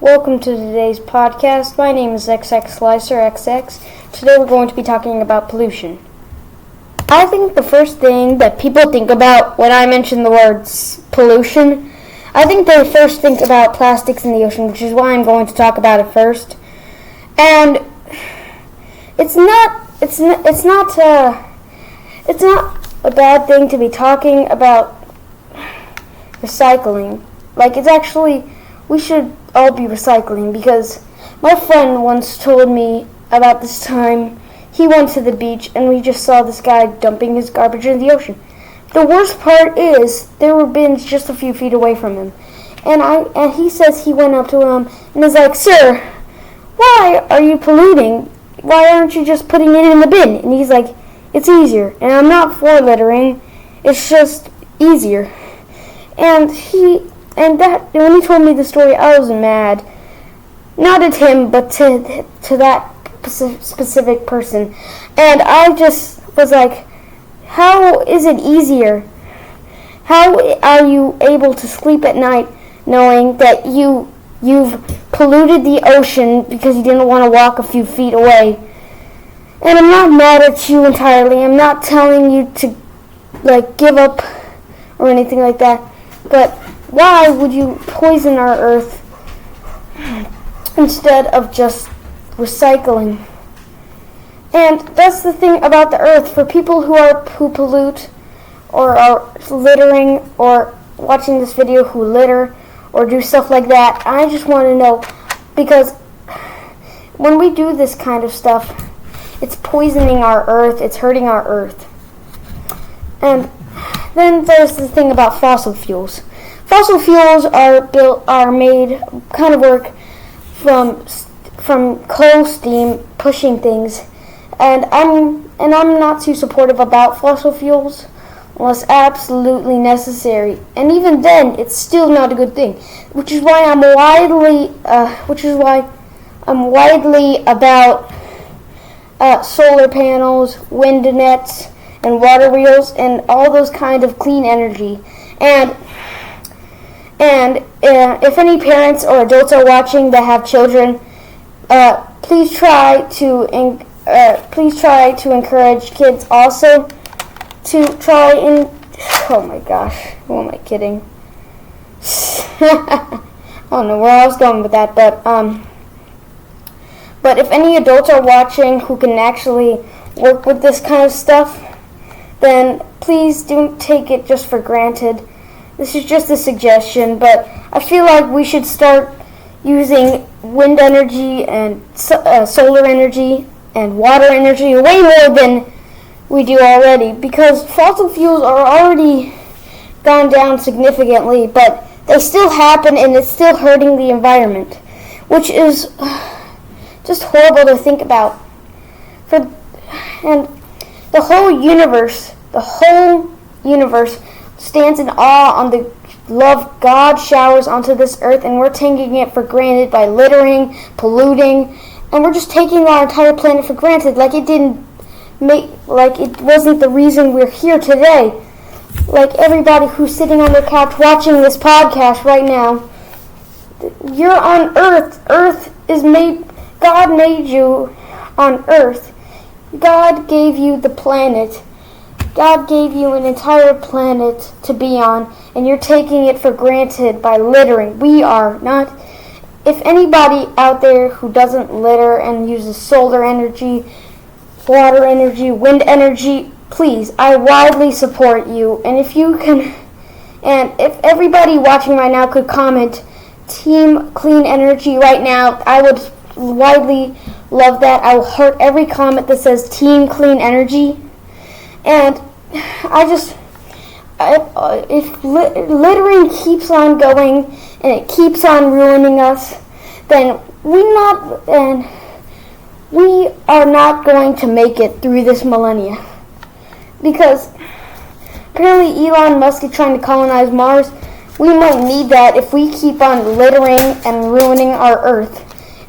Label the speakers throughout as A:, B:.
A: Welcome to today's podcast. My name is XxslicerxX. Today we're going to be talking about pollution. I think the first thing that people think about when I mention the words pollution, I think they first think about plastics in the ocean, which is why I'm going to talk about it first. And it's not a bad thing to be talking about recycling. It's actually, we should all be recycling, because my friend once told me about this time he went to the beach and we just saw this guy dumping his garbage in the ocean. The worst part is there were bins just a few feet away from him. And he says he went up to him and is like, "Sir, why are you polluting? Why aren't you just putting it in the bin?" And he's like, "It's easier." And I'm not for littering. It's just easier. And when he told me the story, I was mad. Not at him, but to that specific person. And I just was like, how is it easier? How are you able to sleep at night knowing that you've polluted the ocean because you didn't want to walk a few feet away? And I'm not mad at you entirely. I'm not telling you to give up or anything like that. But why would you poison our earth instead of just recycling? And that's the thing about the earth. For people who pollute or are littering or watching this video who litter or do stuff like that, I just want to know, because when we do this kind of stuff, it's poisoning our earth, it's hurting our earth. And then there's the thing about fossil fuels. Fossil fuels are made kind of work from coal steam pushing things, and I'm not too supportive about fossil fuels unless absolutely necessary. And even then, it's still not a good thing. Which is why I'm widely about solar panels, wind nets, and water wheels, and all those kind of clean energy. And if any parents or adults are watching that have children, please try to encourage kids also to try and. Oh my gosh, who am I kidding? I don't know where I was going with that, but if any adults are watching who can actually work with this kind of stuff, then please don't take it just for granted. This is just a suggestion, but I feel like we should start using wind energy and solar energy and water energy way more than we do already, because fossil fuels are already gone down significantly, but they still happen and it's still hurting the environment, which is just horrible to think about. And the whole universe stands in awe on the love God showers onto this earth, and we're taking it for granted by littering, polluting, and we're just taking our entire planet for granted, like it wasn't the reason we're here today. Like everybody who's sitting on their couch watching this podcast right now, you're on Earth. God made you on Earth. God gave you the planet. God gave you an entire planet to be on, and you're taking it for granted by littering. We are not. If anybody out there who doesn't litter and uses solar energy, water energy, wind energy, please, I widely support you. And if you can, and if everybody watching right now could comment Team Clean Energy right now, I would widely love that. I will heart every comment that says Team Clean Energy. And if littering keeps on going and it keeps on ruining us, then we are not going to make it through this millennia. Because apparently Elon Musk is trying to colonize Mars. We might need that if we keep on littering and ruining our Earth.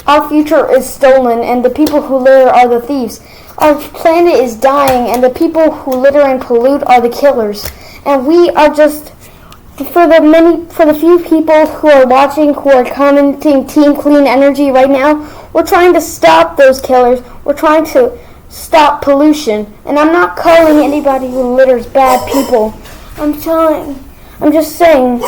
A: Our future is stolen, and the people who litter are the thieves. Our planet is dying, and the people who litter and pollute are the killers. And we are just For the few people who are watching, who are commenting Team Clean Energy right now, we're trying to stop those killers. We're trying to stop pollution. And I'm not calling anybody who litters bad people. I'm just saying,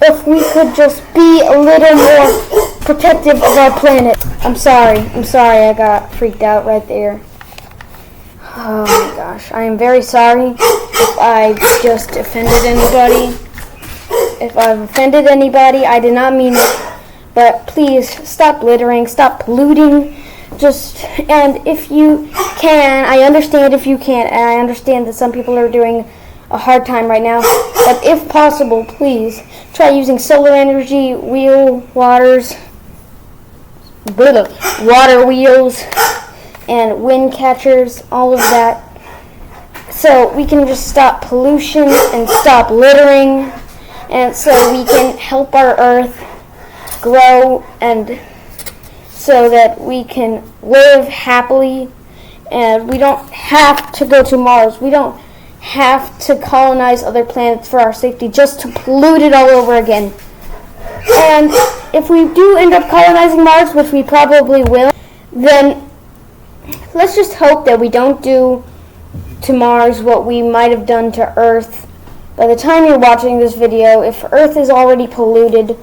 A: if we could just be a little more protective of our planet. I'm sorry, I got freaked out right there. Oh my gosh, I am very sorry if I just offended anybody. If I've offended anybody, I did not mean it. But please, stop littering, stop polluting. And if you can, I understand if you can't, and I understand that some people are doing a hard time right now. But if possible, please, try using solar energy, water wheels, and wind catchers, all of that. So we can just stop pollution and stop littering. And so we can help our earth grow, and so that we can live happily, and we don't have to go to Mars. We don't have to colonize other planets for our safety just to pollute it all over again. And if we do end up colonizing Mars, which we probably will, then let's just hope that we don't do to Mars what we might have done to Earth. By the time you're watching this video, if Earth is already polluted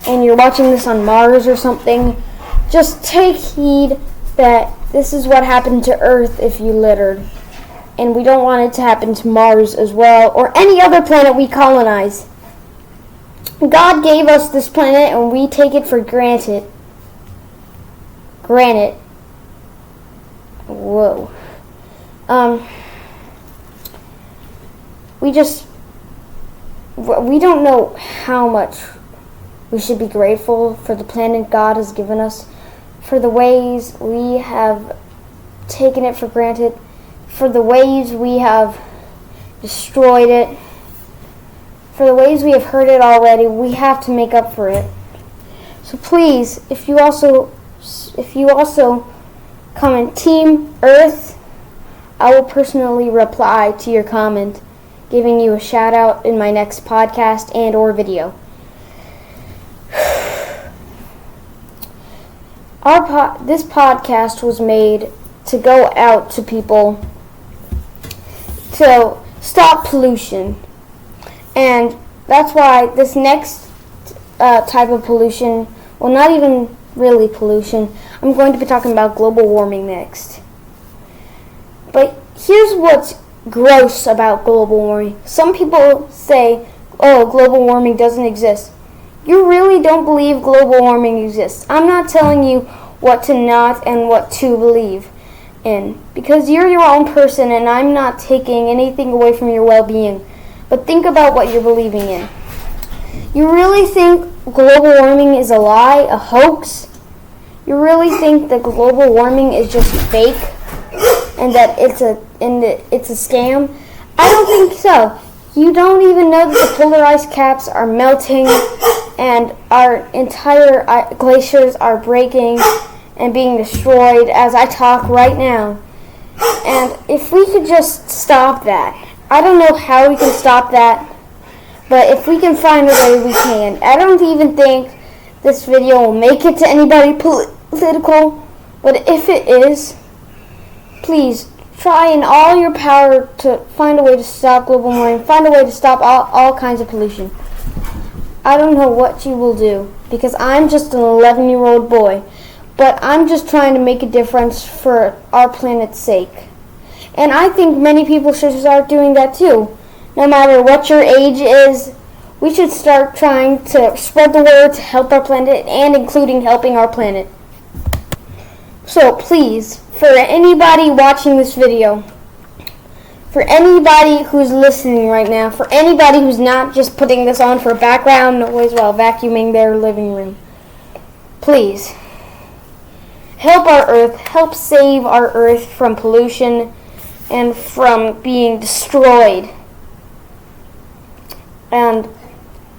A: and you're watching this on Mars or something, just take heed that this is what happened to Earth if you littered. And we don't want it to happen to Mars as well, or any other planet we colonize. God gave us this planet and we take it for granted. Whoa. We don't know how much we should be grateful for the planet God has given us, for the ways we have taken it for granted, for the ways we have destroyed it, for the ways we have hurt it already. We have to make up for it. So please, if you also comment Team Earth, I will personally reply to your comment, giving you a shout out in my next podcast and or video. This podcast was made to go out to people to stop pollution. And that's why this next type of pollution, well, not even really pollution, I'm going to be talking about global warming next. But here's what's gross about global warming. Some people say, oh, global warming doesn't exist. You really don't believe global warming exists. I'm not telling you what to not and what to believe in, because you're your own person and I'm not taking anything away from your well-being. But think about what you're believing in. You really think global warming is a lie, a hoax? You really think that global warming is just fake and that it's a scam? I don't think so. You don't even know that the polar ice caps are melting and our entire glaciers are breaking and being destroyed as I talk right now. And if we could just stop that. I don't know how we can stop that, but if we can find a way, we can. I don't even think this video will make it to anybody political, but if it is, please try in all your power to find a way to stop global warming, find a way to stop all kinds of pollution. I don't know what you will do, because I'm just an 11-year-old boy, but I'm just trying to make a difference for our planet's sake. And I think many people should start doing that too. No matter what your age is, we should start trying to spread the word to help our planet, and including helping our planet. So please, for anybody watching this video, for anybody who's listening right now, for anybody who's not just putting this on for background noise while vacuuming their living room, please, help our earth, help save our earth from pollution and from being destroyed. And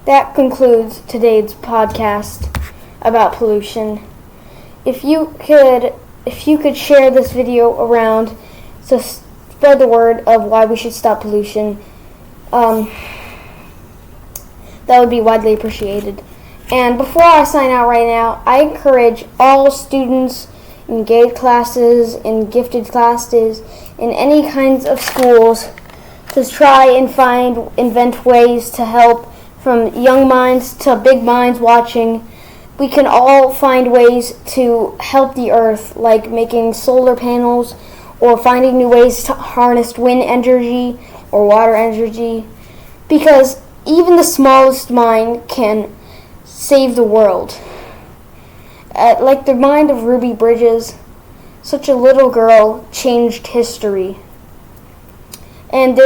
A: that concludes today's podcast about pollution. If you could share this video around to spread the word of why we should stop pollution. that would be widely appreciated. And before I sign out right now, I encourage all students in gate classes, in gifted classes, in any kinds of schools to try and invent ways to help, from young minds to big minds watching. We can all find ways to help the earth, like making solar panels or finding new ways to harness wind energy or water energy, because even the smallest mind can save the world. Like the mind of Ruby Bridges, such a little girl changed history. And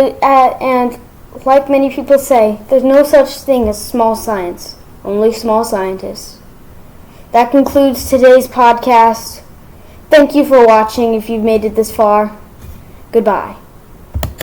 A: like many people say, there's no such thing as small science, only small scientists. That concludes today's podcast. Thank you for watching if you've made it this far. Goodbye.